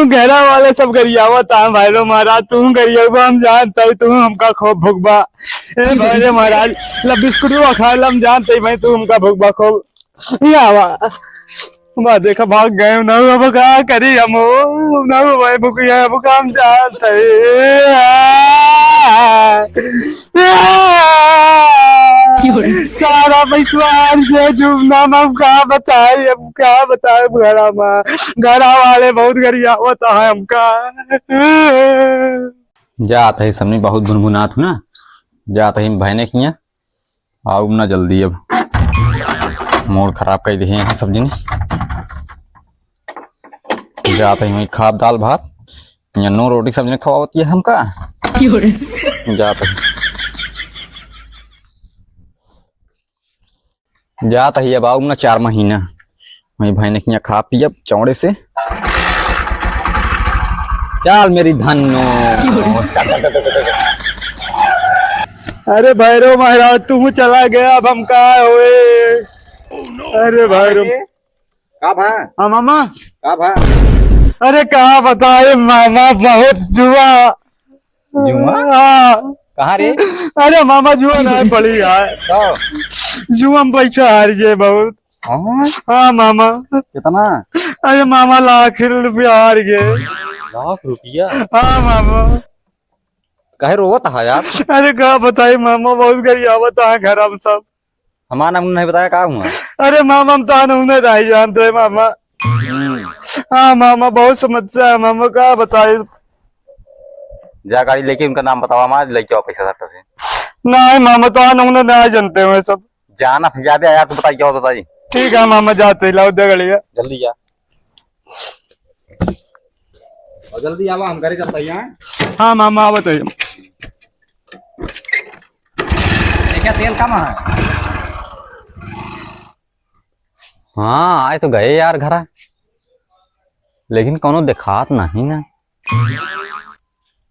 घेरा वाले सब गरियावत भैरव महाराज, तू गरियाबा हम जानते तू हमका खूब भुगबा। भैरव महाराज लब बिस्कुट खा हम जानते भाई तू हमका भुगबा खूब। या देखा भाग गए न, अब क्या करी हम न भाई भुकिया अब काम जानते। सारा पिछवाड़ के जुमनाम हम क्या बताए, अब क्या बताए। घरा वाले बहुत गरिया होता है हमका। जाता है समझ बहुत गुनगुनात हूँ ना, जाता है बहने की आओ ना जल्दी, अब मूड खराब कर दिए हैं सब्जी ने। जाता है खाब दाल भात या नो रोटी सब्जी ने खवाती है हमका। जाता ही अब आओ ना 4 महीना वही बहने की खा पी अब चौड़े से। चाल मेरी धन्नो। अरे भैरव महाराज तू चला गया, अब हम कहा हुए। अरे भैरव हाँ मामा अरे कहा बताए मामा, बहुत जुआ। हाँ कहाँ रे? अरे मामा जुआ नहीं पड़ी यार, जुआ में पैसा हार गए बहुत। हाँ मामा। कितना? अरे मामा ₹1,00,000 हार गए। ₹1,00,000? हाँ मामा। कहे रोवत है यार? अरे क्या बताई मामा, बहुत गरियावत है घर हम सब। हमारा नाम नहीं बताया का हुआ? अरे मामा हम तो नहीं रही जानते मामा। हाँ मामा बहुत समस्या है मामा, क्या बताए। जा गाड़ी लेके उनका नाम बताओ, हमारे लेके आओ पैसा सट्टा से। नहीं मामा तो नहीं जानते हुए सब। जाना फिर ज्यादा आया तो बताइए, क्या बताइए। ठीक है मामा जाते लाओ दे गड़िया जल्दी जा और जल्दी आवा, हम घर चलते हैं। हाँ मामा बताइए। क्या तेल कम है? हाँ आए तो गए यार घरा, लेकिन कोनो दिखात नहीं ना।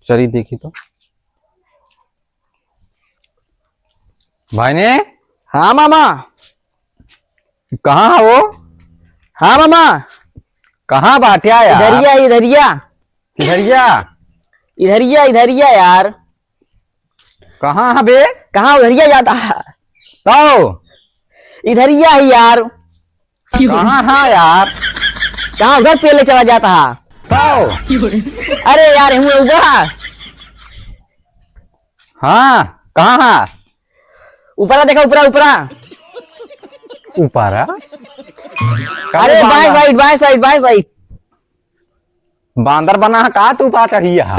चली देखी तो भाई ने। हाँ मामा। कहाँ है वो? हाँ मामा कहाँ बाटिया यार? इधरिया इधरिया इधरिया इधरिया इधरिया यार। कहाँ है बे? कहाँ उधरिया जाता है? तो इधरिया ही यार। कहाँ है यार? कहाँ उधर पहले चला जाता है? तो अरे यार हूँ ऊपर। हाँ कहाँ है? ऊपरा देखा, ऊपरा ऊपरा। ऊपर? अरे बाएं साइड। बांदर बना है का तू पा चढ़ी है?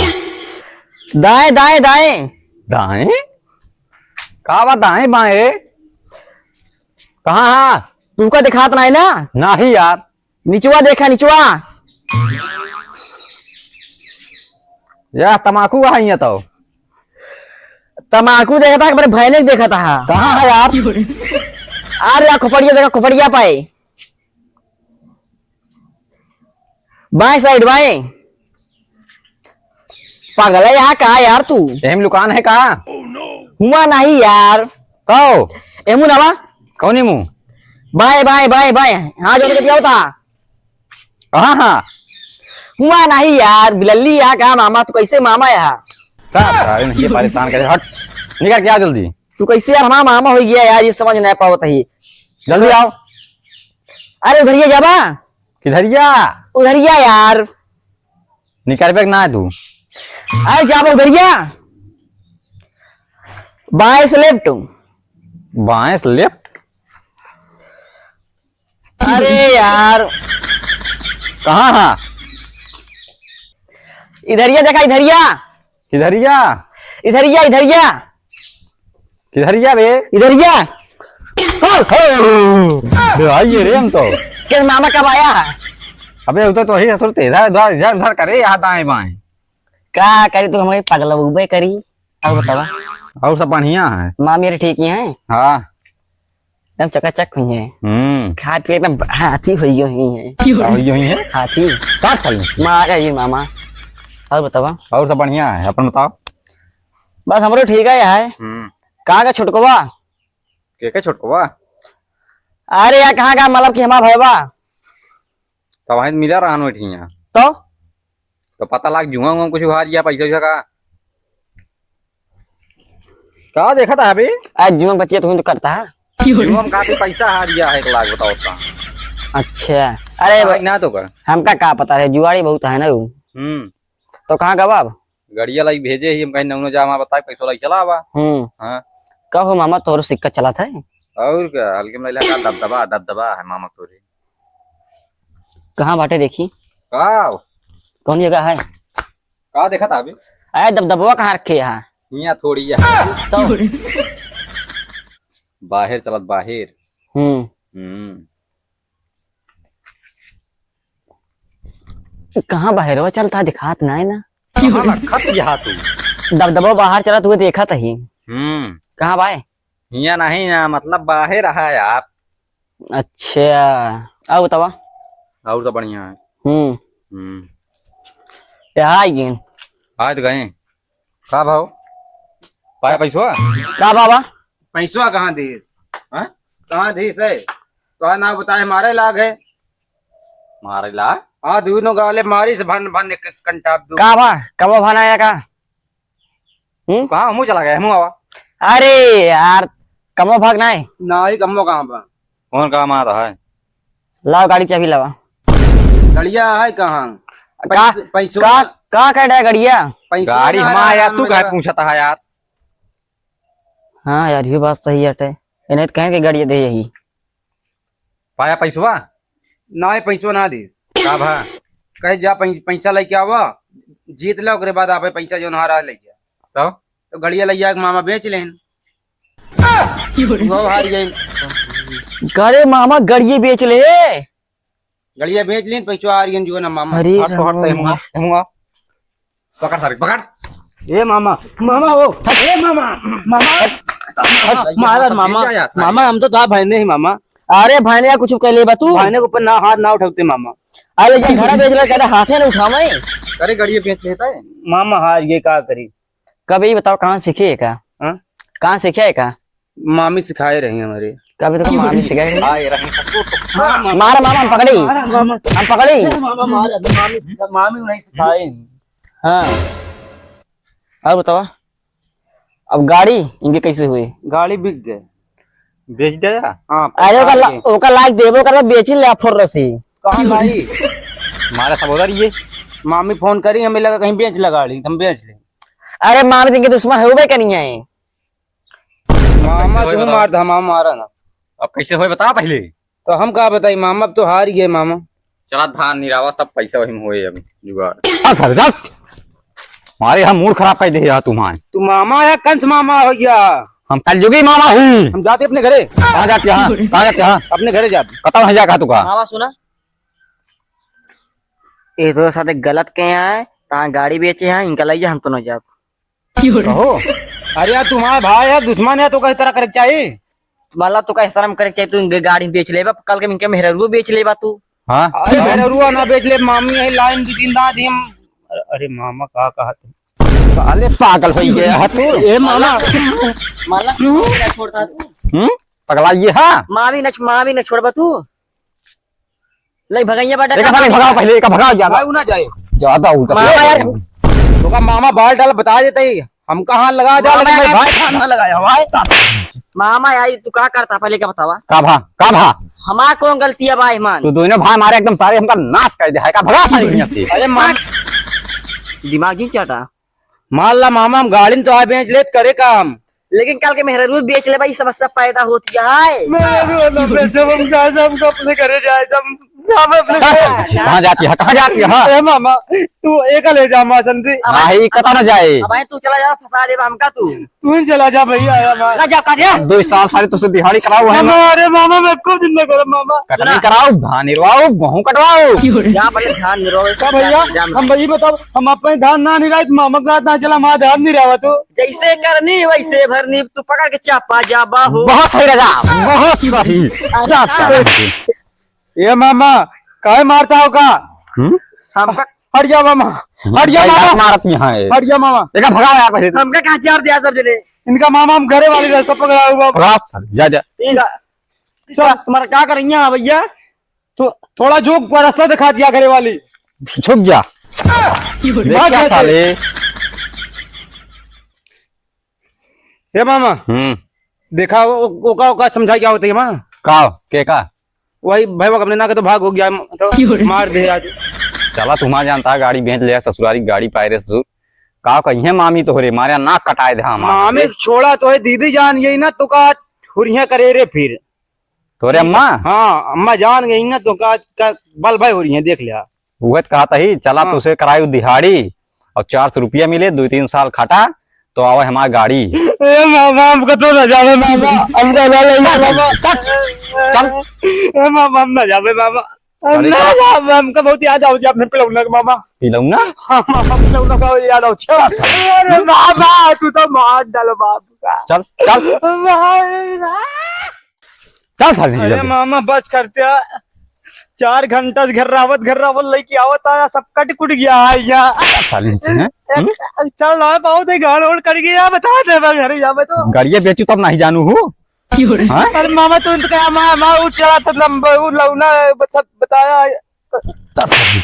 दाएं दाएं दाएं। दाएं? का बात दाएं बाएं? कहाँ है? तुमको दिखात नहीं ना? नहीं यार। निचवा देखा, निचवा। यार तमाकू है ये तो। तमाकू देखा था, मेरे भैने देखा था। कहाँ है यार? अरे यार खोपड़िया देखा, खोपड़िया पाए बाएं साइड बाएं। पागल है यहाँ का यार तू? एम दुकान है का? हुआ नहीं यार। तो एमू ना कौन मुंह? बाएं बाएं बाएं बाएं। हाँ जो दिया होता। कहाँ है? हुआ नहीं यार, बिलल्ली यहाँ का मामा। तू कैसे मामा यहाँ? नहीं परेशान करे, हट निकल क्या जल्दी। तू कैसे यार हमारा मामा हो गया यार, ये समझ नहीं पाता ही। जल्दी आओ। अरे उधरिया जाबा। किधरिया? उधरिया यार। निकल बैग ना है तू। अरे जाबा उधरिया, बाएं से लेफ्ट। बाएं से लेफ्ट? अरे यार कहाँ है? इधरिया देखा, इधरिया किधरिया? इधरिया इधरिया किधरिया बे? इधरिया। आइए रे हम तो। किस मामा कब आया है? अबे उधर तो वही इधर इधर उधर करे, यहाँ दाएं बाएं। क्या करी तू? हमारी पागल उबे करी। अब बतावा। और सब बढ़िया है? माँ मेरे ठीक ही है, हाँ एकदम चकाचक हुई है। खा पी एकदम हाथी हुई है। हुई है हाथी काट चल। माँ आ गई मामा। और बतावा। और सब बढ़िया है, अपन बताओ। बस हमरो ठीक है यार। कहाँ का छुटकवा? के छोटकवा? अरे यार कहाँ का मतलब कि हमारा भैया तब मिला रहा यहाँ। तो तो पता लग जुआ हुआ कुछ हार गया पैसा वैसा का। क्या देखा था अभी? आज जुआ बचिया तू तो करता है। जुआ में काफी पैसा हार गया है, 1 लाख बताओ उसका। अच्छा अरे भाई ना तो कर। हमका क्या पता है, जुआड़ी बहुत है ना वो। तो कहाँ गवा अब? गड़िया लाई भेजे ही हम कहीं नौनो जा बताए पैसा लाई चला आवा। हाँ कहो मामा तोर सिक्का चला था। और क्या हल्के में लगा दबदबा दबदबा है मामा तोरे। कहाँ बाटे देखी का कौन जगह है? का देखा था अभी? अरे दबदबा कहाँ रखे यहाँ? यहाँ थोड़ी है तो बाहर चलत बाहर। कहाँ बाहर हुआ चलता दिखात ना है ना। खत यहाँ तू दबदबा बाहर चला तू देखा था ही। कहाँ बाय? यहाँ नहीं ना मतलब बाहर रहा यार। अच्छा अब बतावा। और तो बढ़िया है। आज तो गए का भाव पाया पैसा का बाबा? पैसा कहाँ दे? कहाँ दे से तो ना बताए हमारे लाग है। मारे ला हाँ दोनों गाले मारी से भन भन कंटाप दो। का बा कब भाना आया का? कहाँ मुँह चला गया मुँह आवा। अरे यार कमो भागना है ना ही कमो कहाँ पर कौन काम आ रहा है? लाओ गाड़ी चाबी लावा। गड़िया है कहाँ? का पैसों का कह रहा है गड़िया? गाड़ी हमारा तू कह पूछता है यार। हाँ यार ये बात सही है। इन्हें तो कहें कि गाड़ी दे यही। पाया पैसा ना ही पैसो ना दे का भा कहे जा पैसा लेके आवा जीत लो ओकरे बाद आप पैसा जो हारा ले गया तो गड़िया ले जाके मामा बेच लेन वो हार गए। अरे मामा गड़िए बेच ले। गड़िया बेच लेन पैसा हार गए जो ना मामा। अरे पकड़ सारे पकड़। ए मामा मामा हो ए मामा मामा मारा मामा मामा हम तो था भाईने ही मामा। अरे भाईने या कुछ कह ले बा तू। भाईने के ऊपर ना हाथ ना उठाते मामा। अरे जब घड़ा बेच ले कहता हाथे ना उठा मैं। अरे गड़िया बेच लेता है मामा हार ये क्या करी। कब ये बताओ कहाँ सीखे है का? कहाँ सीखे है का? मामी सिखाए रही हमारे। कभी तो मामी सिखाए मामा मारा मामा हम पकड़ी हम पकड़ी। मामी नहीं सिखाए। हाँ अब बताओ अब गाड़ी इनके कैसे हुई? गाड़ी बिक गए बेच दिया। हाँ अरे ओका लाइक देबो कर बेची ले फोर रसी। कहाँ भाई हमारा सहोदर ये मामी फोन करी हमें लगा कहीं बेच लगा ली हम बेच ले। अरे मामी दिन के दुश्मन है वो कहीं है। मामा तू मार था मामा मारा ना। अब कैसे हो बता पहले। तो हम कहा बताई मामा अब तो हार गए मामा। चला धान निरावा सब पैसा वही में हुए अब जुगाड़। हमारे हम मूड खराब कर दे यार तुम्हारे। तू मामा या कंस मामा हो गया? हम कलयुगी मामा हूँ। हम जाते अपने घरे। कहाँ जाते यहाँ कहाँ जाते यहाँ अपने घरे जाते बताओ नहीं जा तुका। मामा सुना ये तो साथ गलत के यहाँ है तहाँ गाड़ी बेचे हैं इनका लाइए हम तो न जाओ। कहो अरे यार तुम्हारा भाई है दुश्मन है तो कई तरह करे चाहिए। माला तो का शर्म करे चाहिए तू गाड़ी बेच ले कल के इनके मेहरुआ बेच ले तू। हाँ अरे मेरा रुआ ना बेच ले मामी यही लाइन की जिंदा थी हम। अरे मामा कहा साले पागल हो गया है तू। ए मामा माला ना छोड़ता तू। पगला ये हाँ मामी न छोड़बा तू। ले भगाइया बाटा भगाओ पहले का भगाओ ज्यादा ना जाए ज्यादा मामा यार तो का मामा बाल डाल बता देते ही हम कहाँ लगा जा भाई खाना लगाया भाई। मामा यार तू क्या करता पहले क्या बतावा? का भा हमारा कौन गलती है भाई मान? तू दोनों भाई हमारे एकदम सारे हमका नाश कर दिया है का भगा सारी यहाँ से। अरे दिमाग जी चाटा मान ला मामा हम गाड़ी में तो आ बेच ले करे काम लेकिन कल के मेहरुआ बेच ले भाई समस्या पैदा होती है। अपने घरे जाए कहाँ जाती है मामा तू एक ले जा माँ संदी भाई कता न जाए। अब तू चला जा फंसा दे हमका तू चला जा भैया ना जा का जा 2 साल सारे तुझसे दिहाड़ी कराओ है अरे मामा मैं को दिन में करो मामा कटनी कराओ धान निरवाओ गेहूं कटवाओ। जा पहले ध्यान नहीं रहो क्या भैया हम भैया बताओ हम अपने धान ना नहीं रहा मामा का ना चला हमारा धान नहीं रहा तो जैसे करनी वैसे भरनी तू पकड़ के चापा जाबा हो। बहुत सही राजा बहुत सही। ये मामा काहे मारता हो का? हमका हट जा मामा हट जा मामा मारती है हट जा मामा देखा भगाओ यार पहले हमका कहा चार दिया सब जने इनका मामा हम घरे वाली रास्ता पकड़ा हुआ भगाओ जा जा। तुम्हारा क्या कर रही है भैया? तो थोड़ा झुक रास्ता दिखा दिया घरे वाली झुक जा। देख क्या साले। हे मामा देखा वो का समझा क्या होता है माँ का के का वही भाई वो अपने ना के तो भाग हो गया तो मार दे आज। चला तुम्हारा जानता है गाड़ी बेच ले ससुरारी गाड़ी पाए रे ससुर का कहिए मामी तो रे मारे नाक कटाए दे हमारा मामी छोड़ा तो है दीदी जान गई ना तो का हुरिया करे रे फिर तोरे अम्मा हाँ अम्मा जान गई ना तो का बल भाई हो रही है देख लिया। वह कहा था ही चला तो उसे कराई दिहाड़ी और 400 रुपया मिले 2-3 साल खटा तो आवे हमारी गाड़ी। ए मामा हमको तो न जावे मामा हमको ले ले मामा चल ए मामा हम न जावे मामा अरे ना जावे हमको बहुत याद आओ अपने पिलौना मामा। पिलऊ ना हाँ मामा पिलौना का याद आओ अरे मामा तू तो मार डालो बाबू का चल चल चल साले अरे मामा बस करते 4 घंटा घर रावत लेके आवत आया सब कट कुट गया है यहाँ साले चल रहा बहुत ही गाड़ ओड़ कर गया बता दे मैं घर जावे तो गाड़िया बेचू तब नहीं जानू हूँ। अरे मामा तू तो क्या मामा वो चला था लंबा वो लौना बताया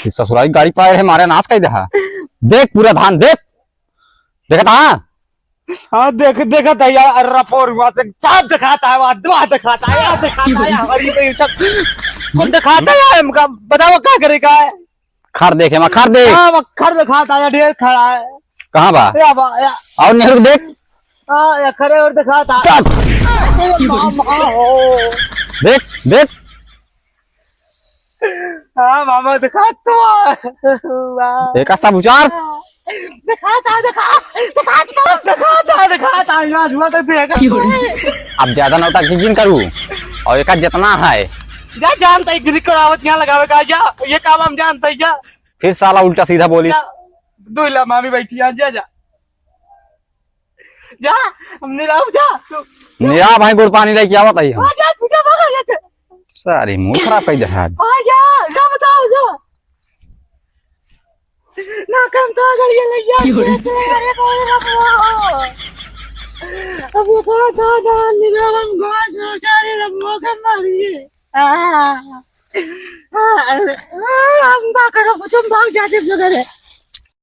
ससुराली गाड़ी पाए है मारे नाश कर दे देख पूरा धान देख देखा था हाँ देखा था यार रफोर हुआ था चाप दिखाता है वहाँ दुआ दिखाता है यार दिखाता है हमारी तो ये कौन दिखाता है हमका बताओ क्या करेगा खर देखे मैं खर देख हाँ खर दिखाता है ढेर खड़ा है कहाँ बा या और नेहरू देख हाँ या खड़े और दिखाता मामा हो देख देख हाँ मामा दिखाता देखा सब उचार दिखाता यार हुआ तो देखा अब ज्यादा नौता किन करूँ और एक जितना है जा जानता है गिरी करावत यहाँ लगावे का जा ये काम हम जानता है जा फिर साला उल्टा सीधा बोली दूल्हा मामी बैठी है जा जा जा हमने लाओ जा मेरा भाई गुड़ पानी लेके आवत है हम जा तुझे भागा जा सारी मूड खराब कर दे आ जा बताओ जा ना कम तो गलियां ले जा अब ये तो निगम गाज रोजारी रमो के मारिए हम बाका का कुछ भाग जाते वगैरह